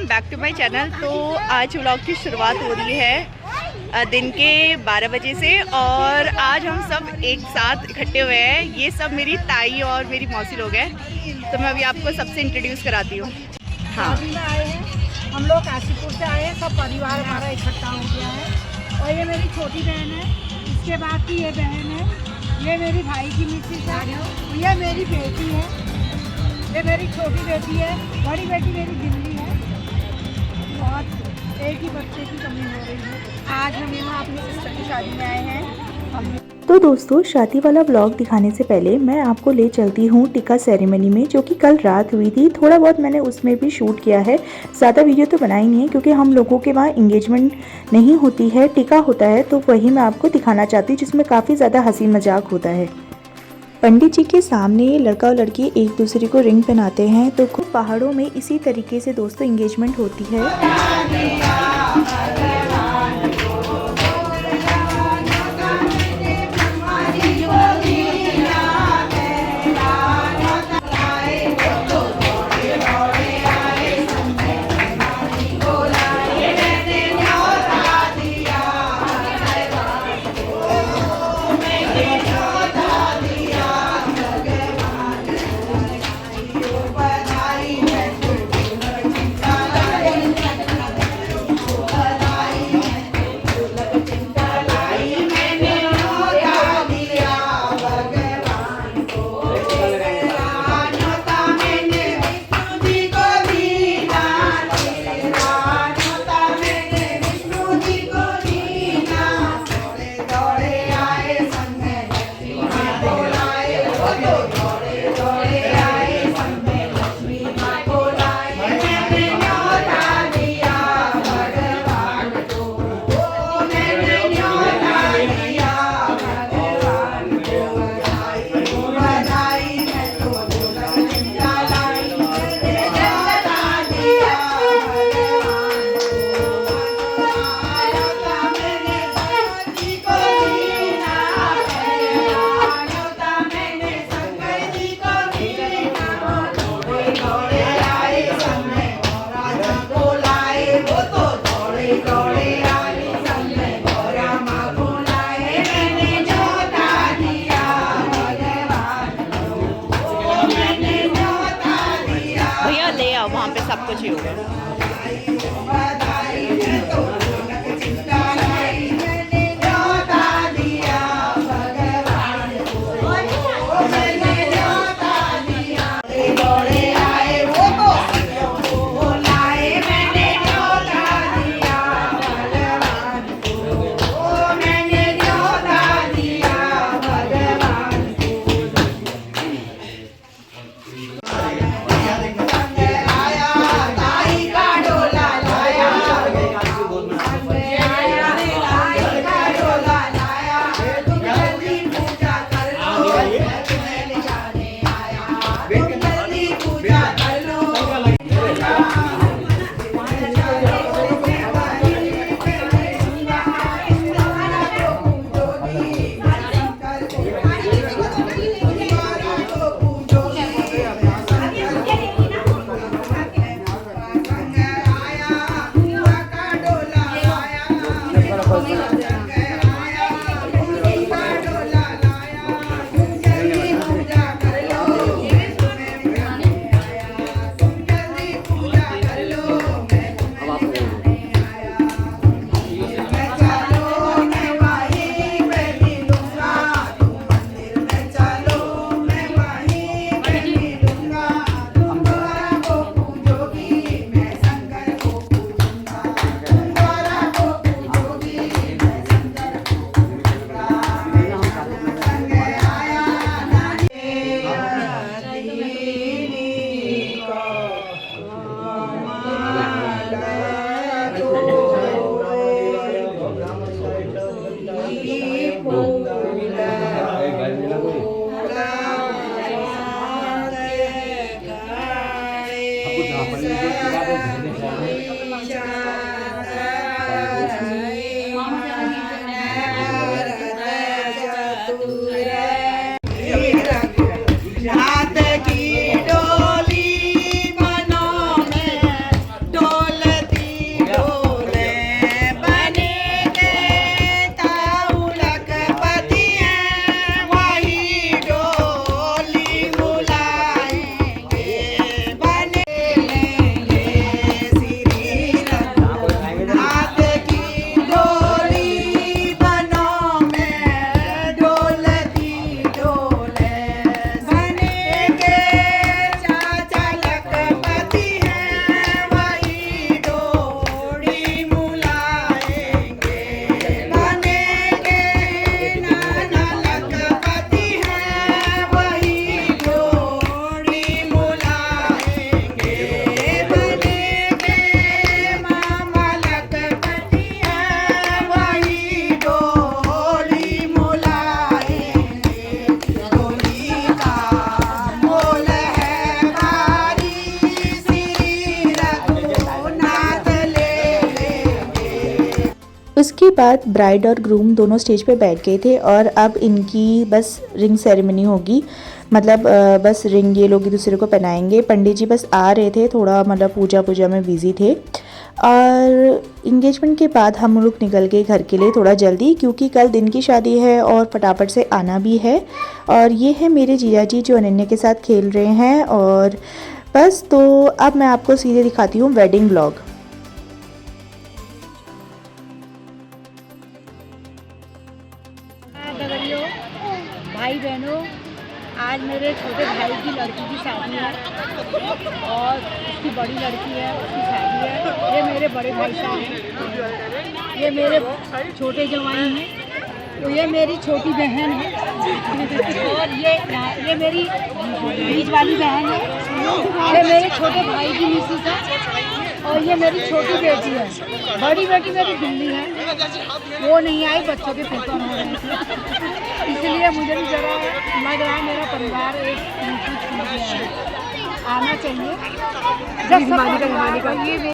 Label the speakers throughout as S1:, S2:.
S1: Welcome back to my channel. तो आज vlog की शुरुआत हो रही है दिन के 12 बजे से और आज हम सब एक साथ इकट्ठे हुए हैं। ये सब मेरी ताई और मेरी मौसी लोग हैं, तो मैं अभी आपको सबसे इंट्रोड्यूस कराती हूँ। हाँ,
S2: आए हैं हम लोग काशीपुर से आए हैं, सब परिवार हमारा इकट्ठा हो गया है। और ये मेरी छोटी बहन है, इसके बाद की ये बहन है, ये मेरी भाई की मिसेस है, ये मेरी बेटी है, ये मेरी छोटी बेटी है, बड़ी बेटी मेरी दिल्ली है। बहुत एक ही बच्चे की कमी हो रही है। आज हम यहाँ अपनी सिस्टर की शादी में आए हैं।
S3: तो दोस्तों, शादी वाला व्लॉग दिखाने से पहले मैं आपको ले चलती हूँ टिक्का सेरेमनी में, जो कि कल रात हुई थी। थोड़ा बहुत मैंने उसमें भी शूट किया है, ज़्यादा वीडियो तो बनाई नहीं है क्योंकि हम लोगों के वहाँ इंगेजमेंट नहीं होती है, टिक्का होता है, तो वही मैं आपको दिखाना चाहती हूँ, जिसमें काफ़ी ज़्यादा हंसी मजाक होता है। पंडित जी के सामने लड़का और लड़की एक दूसरे को रिंग पहनाते हैं। तो खूब पहाड़ों में इसी तरीके से दोस्तों इंगेजमेंट होती है।
S1: भैया ले आओ, वहाँ पे सब कुछ ही होगा।
S3: बाद ब्राइड और ग्रूम दोनों स्टेज पे बैठ गए थे और अब इनकी बस रिंग सेरेमनी होगी। मतलब बस रिंग ये लोग एक दूसरे को पहनाएंगे। पंडित जी बस आ रहे थे, थोड़ा मतलब पूजा में बिजी थे। और इंगेजमेंट के बाद हम लोग निकल गए घर के लिए थोड़ा जल्दी, क्योंकि कल दिन की शादी है और फटाफट से आना भी है। और ये है मेरे जीजा जी जो अनन्या के साथ खेल रहे हैं। और बस तो अब मैं आपको सीधे दिखाती हूँ वेडिंग व्लॉग।
S2: भाई बहनों, आज मेरे छोटे भाई की लड़की की शादी है और उसकी बड़ी लड़की है, उसकी शादी है। ये मेरे बड़े भाई साहब हैं, ये मेरे छोटे जवाई हैं, तो ये मेरी छोटी बहन है और ये मेरी बीच वाली बहन है, ये मेरे छोटे भाई की मिसेस है और ये मेरी छोटी बेटी है। बड़ी बेटी मेरी दिल्ली है, वो नहीं आई, बच्चों के पेपर हो रहे थे, इसलिए मुझे भी जरा लग रहा है मेरा परिवार एक है, आना चाहिए जब सब ये।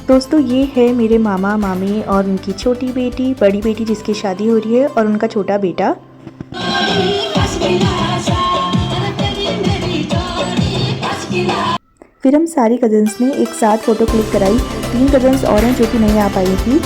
S3: दोस्तों ये है मेरे मामा मामी और उनकी छोटी बेटी, बड़ी बेटी जिसकी शादी हो रही है और उनका छोटा बेटा। फिर हम सारी कज़न्स ने एक साथ फ़ोटो क्लिक कराई। 3 कज़न्स और हैं जो कि नहीं आ पाई थी।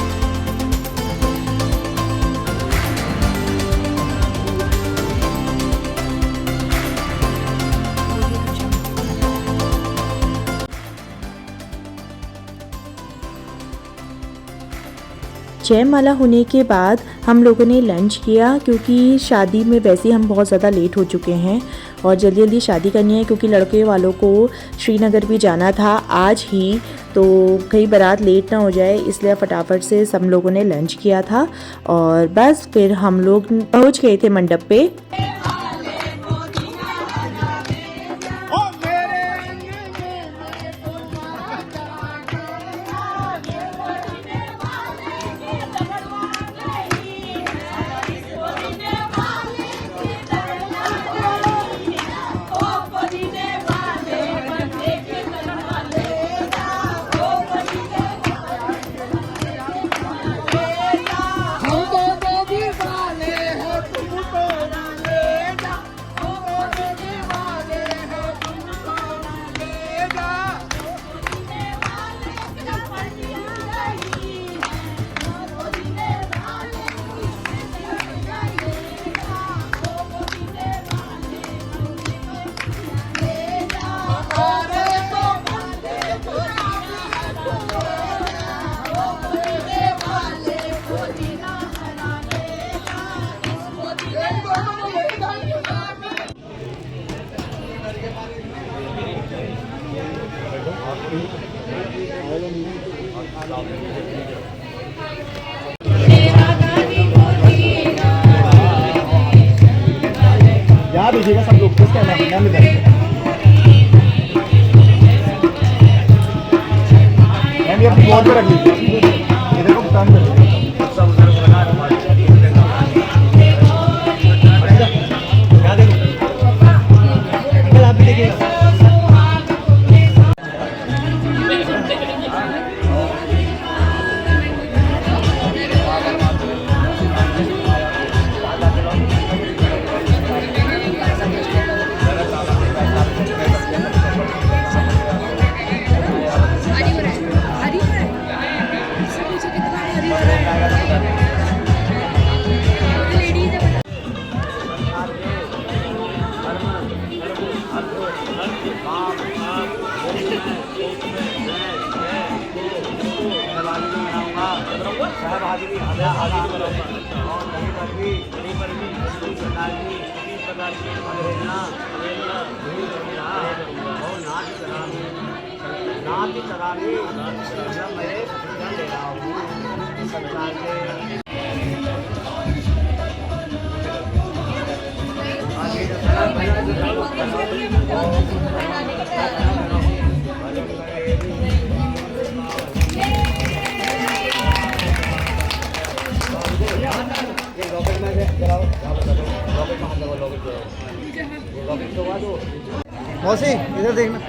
S3: जयमाला होने के बाद हम लोगों ने लंच किया, क्योंकि शादी में वैसे ही हम बहुत ज़्यादा लेट हो चुके हैं और जल्दी जल्दी शादी करनी है, क्योंकि लड़के वालों को श्रीनगर भी जाना था आज ही, तो कहीं बारात लेट ना हो जाए, इसलिए फटाफट से सब लोगों ने लंच किया था। और बस फिर हम लोग पहुँच गए थे मंडप पे।
S4: याद दीजिएगा सब लोग किसका नाम इधर मैम, ये अपनी बोर्ड पे रख लीजिए, इधर को काम कर आप भी देखिएगा। मौसी इधर देखना।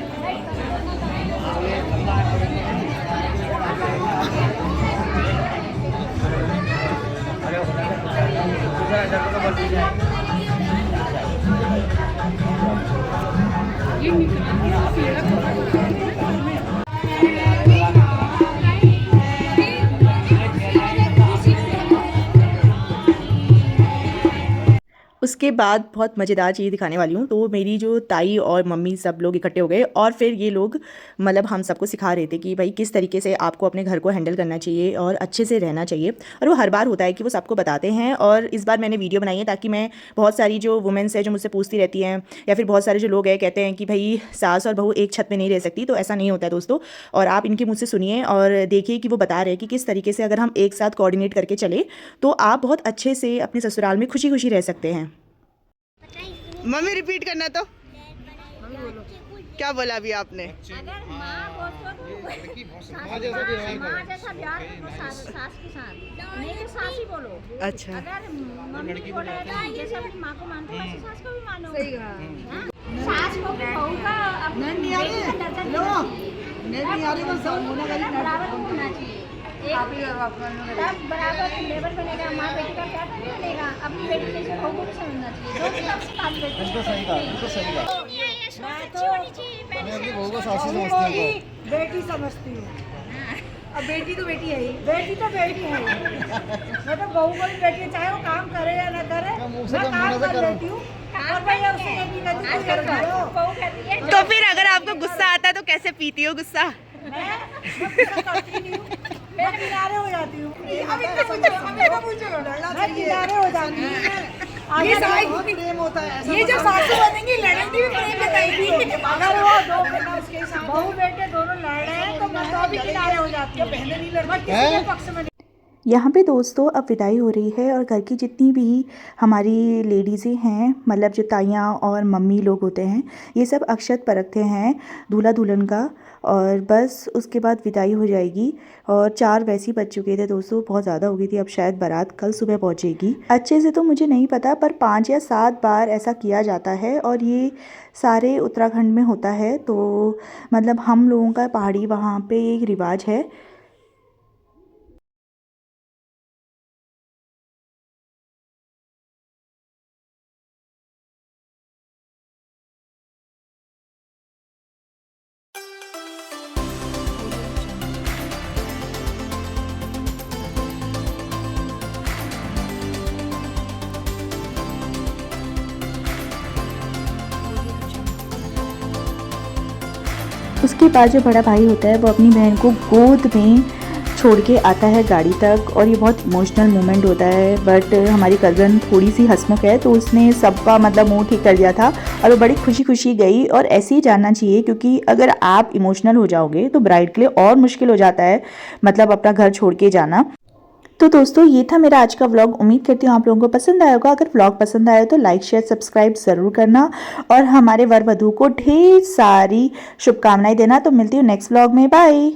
S3: उसके बाद बहुत मज़ेदार चीज़ दिखाने वाली हूँ। तो मेरी जो ताई और मम्मी सब लोग इकट्ठे हो गए और फिर ये लोग मतलब हम सबको सिखा रहे थे कि भाई किस तरीके से आपको अपने घर को हैंडल करना चाहिए और अच्छे से रहना चाहिए। और वो हर बार होता है कि वो सबको बताते हैं, और इस बार मैंने वीडियो बनाई है ताकि मैं बहुत सारी जो वुमेंस है जो मुझसे पूछती रहती हैं, या फिर बहुत सारे जो लोग हैं कहते हैं कि भाई सास और बहू एक छत पर नहीं रह सकती, तो ऐसा नहीं होता है दोस्तों। और आप इनके मुझसे सुनिए और देखिए कि वो बता रहे हैं कि किस तरीके से अगर हम एक साथ कोऑर्डिनेट करके चले तो आप बहुत अच्छे से अपने ससुराल में खुशी खुशी रह सकते हैं।
S1: मम्मी रिपीट करना तो क्या बोला अभी आपने?
S2: अगर माँ जैसा प्यार तो सास के साथ, नहीं तो सास ही बोलो।
S1: अच्छा,
S2: अगर मम्मी बोले जैसे अपनी माँ को मानते हो वैसे सास को भी मानो। सही बात। सास को भी बहू का अपने बेटी का दर्जा देना चाहिए, बराबर होना चाहिए। तब बराबर लेवल बनेगा, माँ बेटी का प्यार नहीं बनेगा। अपनी बेटी जैसे बहू को भी समझना चाहिए। दोनों तरफ से बात करते हैं।
S4: सही कहा, बिल्कुल सही कहा। मैं अपनी बहू को सास ही समझती हूँ,
S2: बेटी समझती हूँ। अब बेटी तो बेटी है ही, बेटी तो बेटी है ही। मैं तो बहू को भी बेटी है, चाहे वो काम करे या ना करे, मैं काम कर लेती हूँ। और भैया उसे नहीं कहती हूँ।
S1: तो फिर अगर आपको गुस्सा आता है तो कैसे पीती हो गुस्सा?
S2: मैं करती नहीं हूँ, मैं किनारे हो जाती हूँ। मैं किनारे हो जाती हूँ। ये जो सासू बनेंगी लड़ेंगी भी प्रेम बताएगी। अगर वो दो बहू बेटे दोनों लड़ रहे हैं तो मैं तो भी किनारे हो जाती हूँ। बहनें नहीं लड़, मैं किसी के पक्ष में।
S3: यहाँ पे दोस्तों अब विदाई हो रही है और घर की जितनी भी हमारी लेडीज़ें हैं, मतलब जो ताइयाँ और मम्मी लोग होते हैं, ये सब अक्षत परखते हैं दूल्हा दुल्हन का, और बस उसके बाद विदाई हो जाएगी। और 4 वैसे ही बज चुके थे दोस्तों, बहुत ज़्यादा हो गई थी। अब शायद बारात कल सुबह पहुँचेगी। अच्छे से तो मुझे नहीं पता, पर 5 या 7 बार ऐसा किया जाता है और ये सारे उत्तराखंड में होता है। तो मतलब हम लोगों का पहाड़ी वहाँ पर एक रिवाज है। उसके बाद जो बड़ा भाई होता है वो अपनी बहन को गोद में छोड़ के आता है गाड़ी तक और ये बहुत इमोशनल मोमेंट होता है। बट हमारी कज़न थोड़ी सी हंसमुख है तो उसने सबका मतलब मुंह ठीक कर दिया था और वो बड़ी खुशी खुशी गई। और ऐसे ही जानना चाहिए, क्योंकि अगर आप इमोशनल हो जाओगे तो ब्राइड के लिए और मुश्किल हो जाता है, मतलब अपना घर छोड़ के जाना। तो दोस्तों ये था मेरा आज का व्लॉग। उम्मीद करती हूँ आप लोगों को पसंद आया होगा। अगर व्लॉग पसंद आया तो लाइक शेयर सब्सक्राइब ज़रूर करना और हमारे वर वधू को ढेर सारी शुभकामनाएं देना। तो मिलती हूँ नेक्स्ट व्लॉग में, बाय।